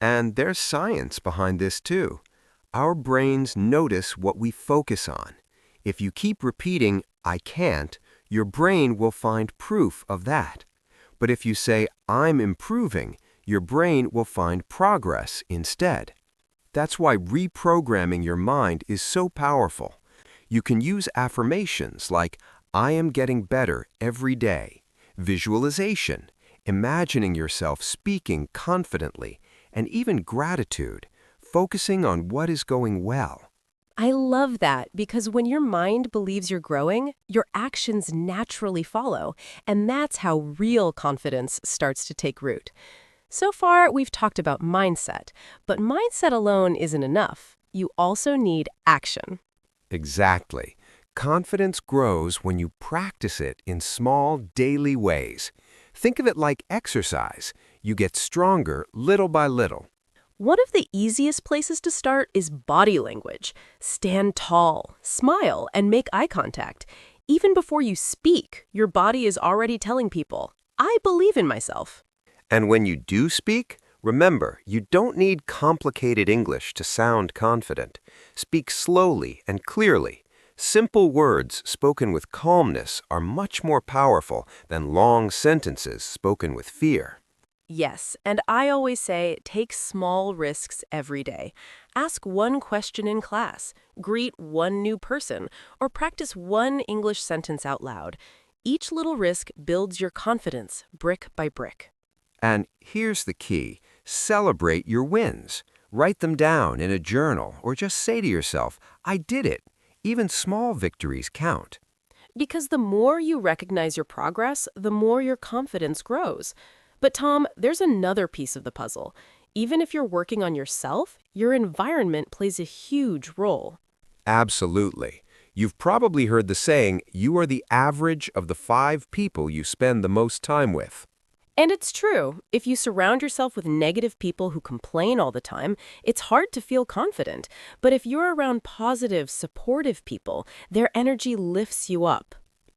And there's science behind this too. Our brains notice what we focus on. If you keep repeating, I can't, your brain will find proof of that. But if you say, I'm improving, your brain will find progress instead. That's why reprogramming your mind is so powerful. You can use affirmations like, I am getting better every day, visualization, imagining yourself speaking confidently, and even gratitude, focusing on what is going well. I love that because when your mind believes you're growing, your actions naturally follow, and that's how real confidence starts to take root. So far, we've talked about mindset, but mindset alone isn't enough. You also need action. Exactly. Confidence grows when you practice it in small, daily ways. Think of it like exercise. You get stronger little by little. One of the easiest places to start is body language. Stand tall, smile, and make eye contact. Even before you speak, your body is already telling people, I believe in myself. And when you do speak, remember, you don't need complicated English to sound confident. Speak slowly and clearly. Simple words spoken with calmness are much more powerful than long sentences spoken with fear. Yes, and I always say take small risks every day. Ask one question in class, greet one new person, or practice one English sentence out loud. Each little risk builds your confidence brick by brick. And here's the key. Celebrate your wins. Write them down in a journal or just say to yourself, I did it. Even small victories count. Because the more you recognize your progress, the more your confidence grows. But Tom, there's another piece of the puzzle. Even if you're working on yourself, your environment plays a huge role. Absolutely. You've probably heard the saying, you are the average of the 5 people you spend the most time with. And it's true. If you surround yourself with negative people who complain all the time, it's hard to feel confident. But if you're around positive, supportive people, their energy lifts you up.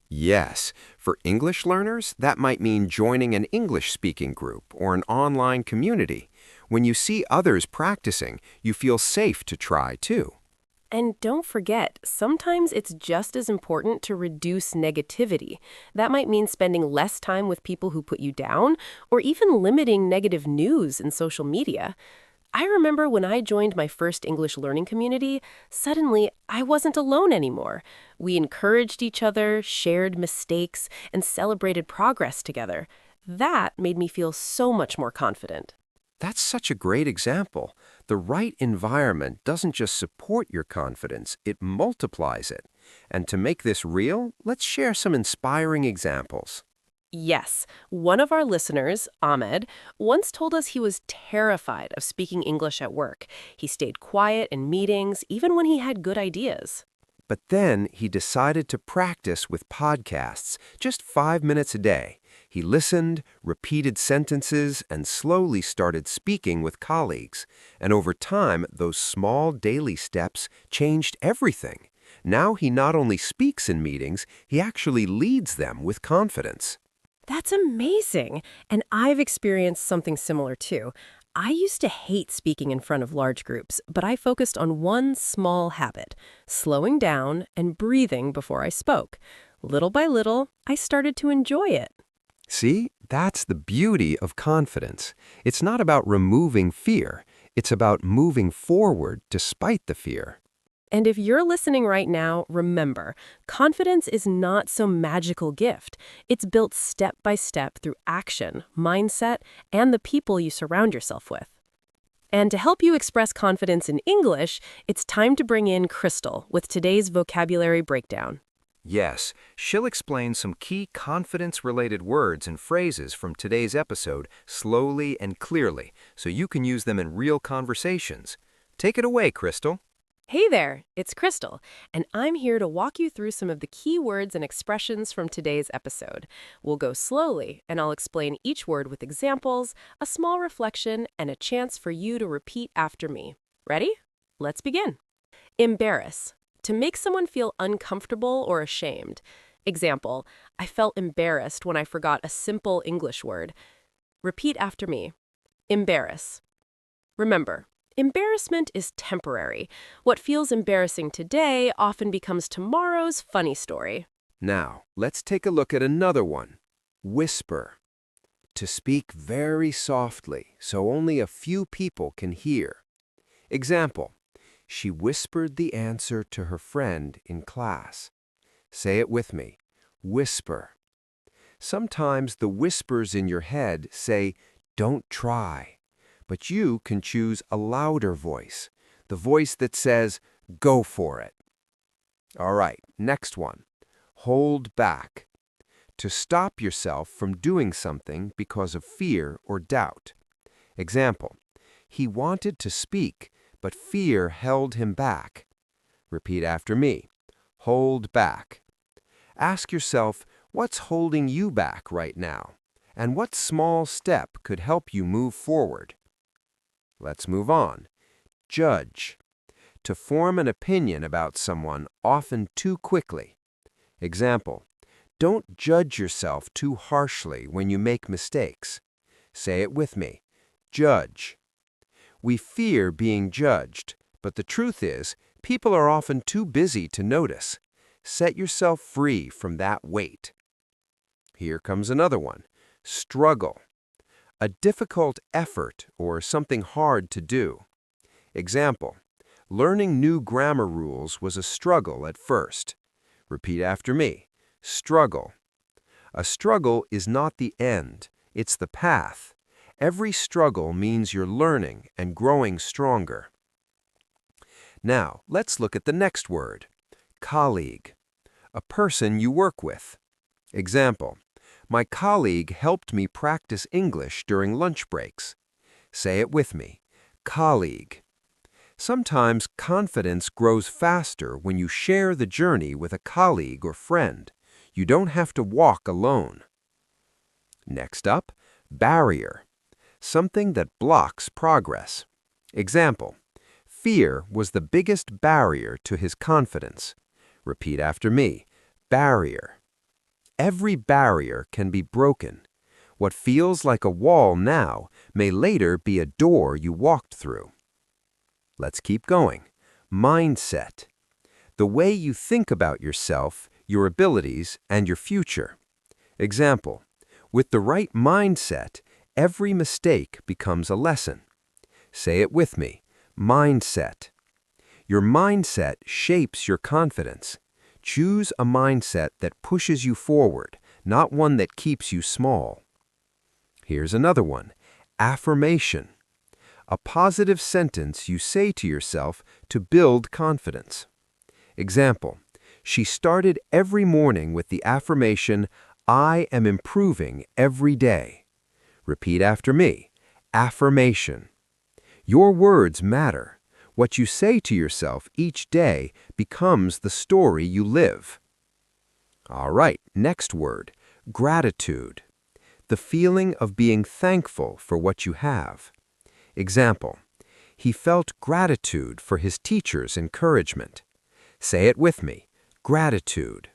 Yes, for English learners, that might mean joining an English-speaking group or an online community. When you see others practicing, you feel safe to try too. And don't forget, sometimes it's just as important to reduce negativity. That might mean spending less time with people who put you down, or even limiting negative news in social media. I remember when I joined my first English learning community, suddenly I wasn't alone anymore. We encouraged each other, shared mistakes, and celebrated progress together. That made me feel so much more confident. That's such a great example. The right environment doesn't just support your confidence, it multiplies it. And to make this real, let's share some inspiring examples. Yes, one of our listeners, Ahmed, once told us he was terrified of speaking English at work. He stayed quiet in meetings, even when he had good ideas. But then he decided to practice with podcasts, just 5 minutes a day. He listened, repeated sentences, and slowly started speaking with colleagues. And over time, those small daily steps changed everything. Now he not only speaks in meetings, he actually leads them with confidence. That's amazing. And I've experienced something similar too. I used to hate speaking in front of large groups, but I focused on one small habit, slowing down and breathing before I spoke. Little by little, I started to enjoy it. See, that's the beauty of confidence. It's not about removing fear. It's about moving forward despite the fear. And if you're listening right now, remember, confidence is not some magical gift. It's built step by step through action, mindset, and the people you surround yourself with. And to help you express confidence in English, it's time to bring in Crystal with today's vocabulary breakdown. Yes, she'll explain some key confidence-related words and phrases from today's episode slowly and clearly, so you can use them in real conversations. Take it away, Crystal. Hey there, it's Crystal, and I'm here to walk you through some of the key words and expressions from today's episode. We'll go slowly, and I'll explain each word with examples, a small reflection, and a chance for you to repeat after me. Ready? Let's begin. Embarrass. To make someone feel uncomfortable or ashamed. Example, I felt embarrassed when I forgot a simple English word. Repeat after me. Embarrass. Remember, embarrassment is temporary. What feels embarrassing today often becomes tomorrow's funny story. Now, let's take a look at another one. Whisper. To speak very softly so only a few people can hear. Example, she whispered the answer to her friend in class. Say it with me. Whisper. Sometimes the whispers in your head say, "Don't try." But you can choose a louder voice, the voice that says, "Go for it." All right, next one. Hold back. To stop yourself from doing something because of fear or doubt. Example, he wanted to speak, but fear held him back. Repeat after me. Hold back. Ask yourself, what's holding you back right now? And what small step could help you move forward? Let's move on. Judge. To form an opinion about someone often too quickly. Example, don't judge yourself too harshly when you make mistakes. Say it with me. Judge. We fear being judged, but the truth is, people are often too busy to notice. Set yourself free from that weight. Here comes another one. Struggle. A difficult effort or something hard to do. Example, learning new grammar rules was a struggle at first. Repeat after me. Struggle. A struggle is not the end, it's the path. Every struggle means you're learning and growing stronger. Now, let's look at the next word. Colleague. A person you work with. Example, my colleague helped me practice English during lunch breaks. Say it with me. Colleague. Sometimes confidence grows faster when you share the journey with a colleague or friend. You don't have to walk alone. Next up, barrier. Something that blocks progress. Example, fear was the biggest barrier to his confidence. Repeat after me. Barrier. Every barrier can be broken. What feels like a wall now may later be a door you walked through. Let's keep going. Mindset. The way you think about yourself, your abilities, and your future. Example, with the right mindset, every mistake becomes a lesson. Say it with me. Mindset. Your mindset shapes your confidence. Choose a mindset that pushes you forward, not one that keeps you small. Here's another one. Affirmation. A positive sentence you say to yourself to build confidence. Example, she started every morning with the affirmation, I am improving every day. Repeat after me. Affirmation. Your words matter. What you say to yourself each day becomes the story you live. All right, next word. Gratitude. The feeling of being thankful for what you have. Example, he felt gratitude for his teacher's encouragement. Say it with me. Gratitude.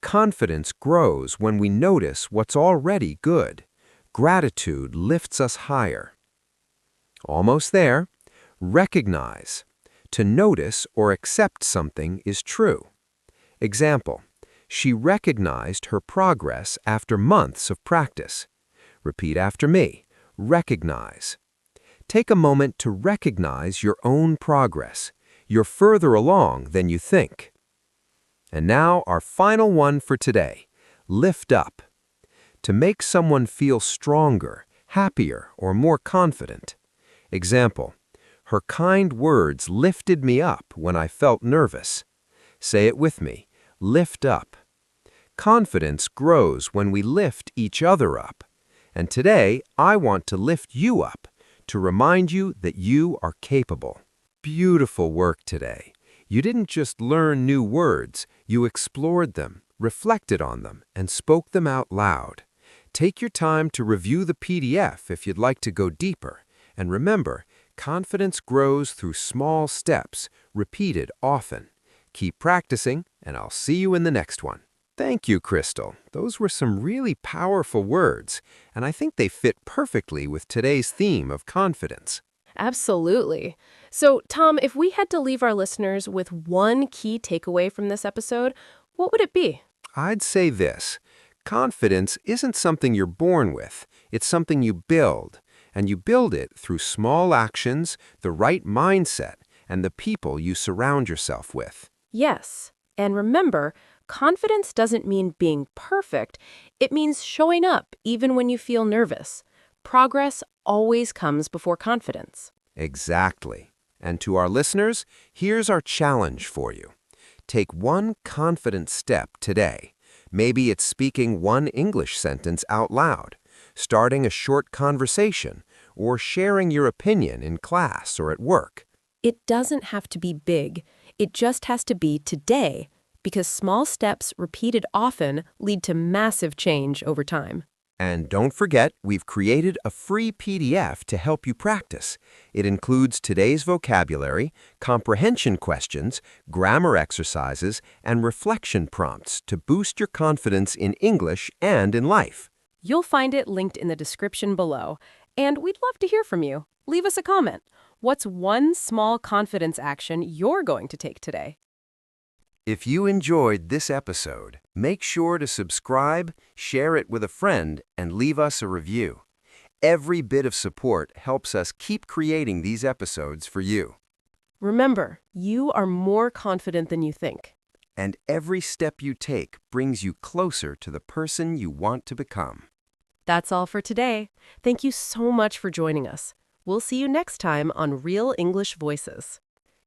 Confidence grows when we notice what's already good. Gratitude lifts us higher. Almost there. Recognize. To notice or accept something is true. Example, she recognized her progress after months of practice. Repeat after me. Recognize. Take a moment to recognize your own progress. You're further along than you think. And now our final one for today. Lift up. To make someone feel stronger, happier, or more confident. Example, her kind words lifted me up when I felt nervous. Say it with me. Lift up. Confidence grows when we lift each other up. And today, I want to lift you up to remind you that you are capable. Beautiful work today. You didn't just learn new words, you explored them, reflected on them, and spoke them out loud. Take your time to review the PDF if you'd like to go deeper. And remember, confidence grows through small steps, repeated often. Keep practicing, and I'll see you in the next one. Thank you, Crystal. Those were some really powerful words, and I think they fit perfectly with today's theme of confidence. Absolutely. So, Tom, if we had to leave our listeners with one key takeaway from this episode, what would it be? I'd say this. Confidence isn't something you're born with. It's something you build. And you build it through small actions, the right mindset, and the people you surround yourself with. Yes. And remember, confidence doesn't mean being perfect. It means showing up even when you feel nervous. Progress always comes before confidence. Exactly. And to our listeners, here's our challenge for you. Take one confident step today. Maybe it's speaking one English sentence out loud, starting a short conversation, or sharing your opinion in class or at work. It doesn't have to be big. It just has to be today, because small steps repeated often lead to massive change over time. And don't forget, we've created a free PDF to help you practice. It includes today's vocabulary, comprehension questions, grammar exercises, and reflection prompts to boost your confidence in English and in life. You'll find it linked in the description below. And we'd love to hear from you. Leave us a comment. What's one small confidence action you're going to take today? If you enjoyed this episode, make sure to subscribe, share it with a friend, and leave us a review. Every bit of support helps us keep creating these episodes for you. Remember, you are more confident than you think. And every step you take brings you closer to the person you want to become. That's all for today. Thank you so much for joining us. We'll see you next time on Real English Voices.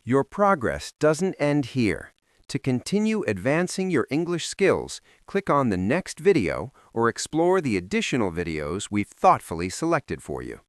Your progress doesn't end here. To continue advancing your English skills, click on the next video or explore the additional videos we've thoughtfully selected for you.